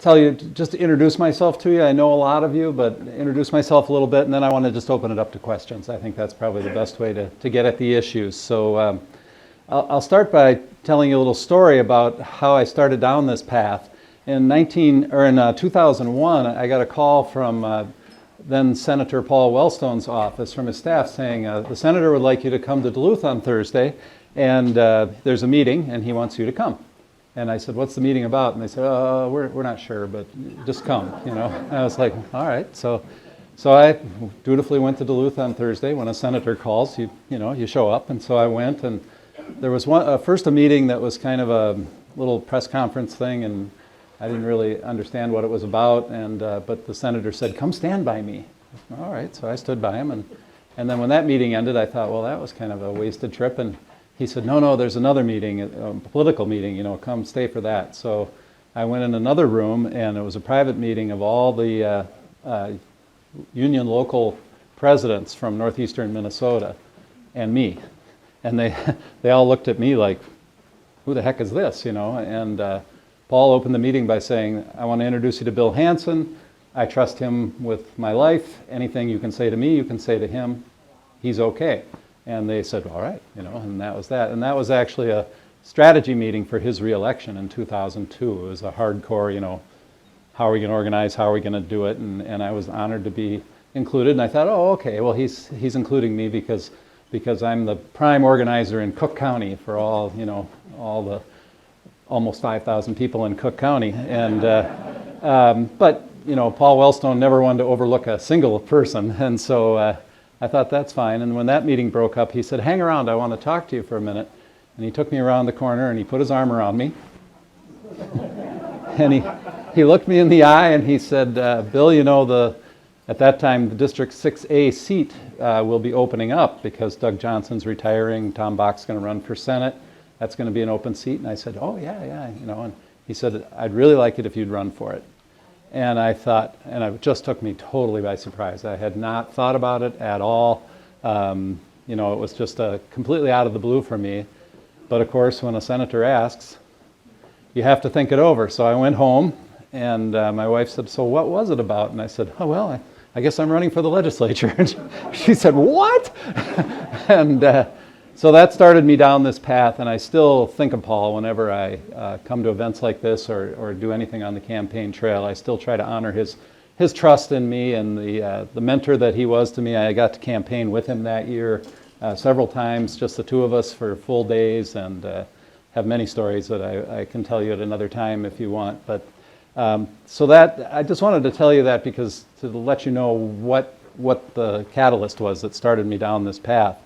tell you, just to introduce myself to you. I know a lot of you, but introduce myself a little bit, and then I want to just open it up to questions. I think that's probably the best way to get at the issues. So I'll start by telling you a little story about how I started down this path. In 2001, I got a call from then Senator Paul Wellstone's office from his staff saying, the senator would like you to come to Duluth on Thursday, and there's a meeting, and he wants you to come. And I said, what's the meeting about? And they said, we're not sure, but just come, you know. And I was like, all right. So I dutifully went to Duluth on Thursday. When a senator calls, you show up. And so I went, and there was first a meeting that was kind of a little press conference thing, and I didn't really understand what it was about. And but the senator said, come stand by me. All right. So I stood by him, and then when that meeting ended, I thought, well, that was kind of a wasted trip. And he said, no, there's another meeting, a political meeting, come stay for that. So I went in another room, and it was a private meeting of all the union local presidents from northeastern Minnesota and me. And they all looked at me like, who the heck is this, And Paul opened the meeting by saying, I want to introduce you to Bill Hansen. I trust him with my life. Anything you can say to me, you can say to him. He's okay. And they said, all right, and that was that. And that was actually a strategy meeting for his reelection in 2002. It was a hardcore, how are we going to organize, how are we going to do it? And I was honored to be included. And I thought, oh, okay, well, he's including me because I'm the prime organizer in Cook County for all the almost 5,000 people in Cook County. And but Paul Wellstone never wanted to overlook a single person, and so I thought that's fine. And when that meeting broke up, he said, hang around, I want to talk to you for a minute. And he took me around the corner, and he put his arm around me. And he looked me in the eye, and he said, Bill, at that time, the District 6A seat will be opening up because Doug Johnson's retiring, Tom Bach's going to run for Senate. That's going to be an open seat. And I said, oh, yeah, and he said, I'd really like it if you'd run for it. And I thought, and it just took me totally by surprise. I had not thought about it at all. It was just completely out of the blue for me. But of course, when a senator asks, you have to think it over. So I went home, and my wife said, so what was it about? And I said, oh, well, I guess I'm running for the legislature. And she said, what? And so that started me down this path, and I still think of Paul whenever I come to events like this or do anything on the campaign trail. I still try to honor his trust in me and the mentor that he was to me. I got to campaign with him that year several times, just the two of us for full days, and have many stories that I can tell you at another time if you want. But so that I just wanted to tell you that because to let you know what the catalyst was that started me down this path.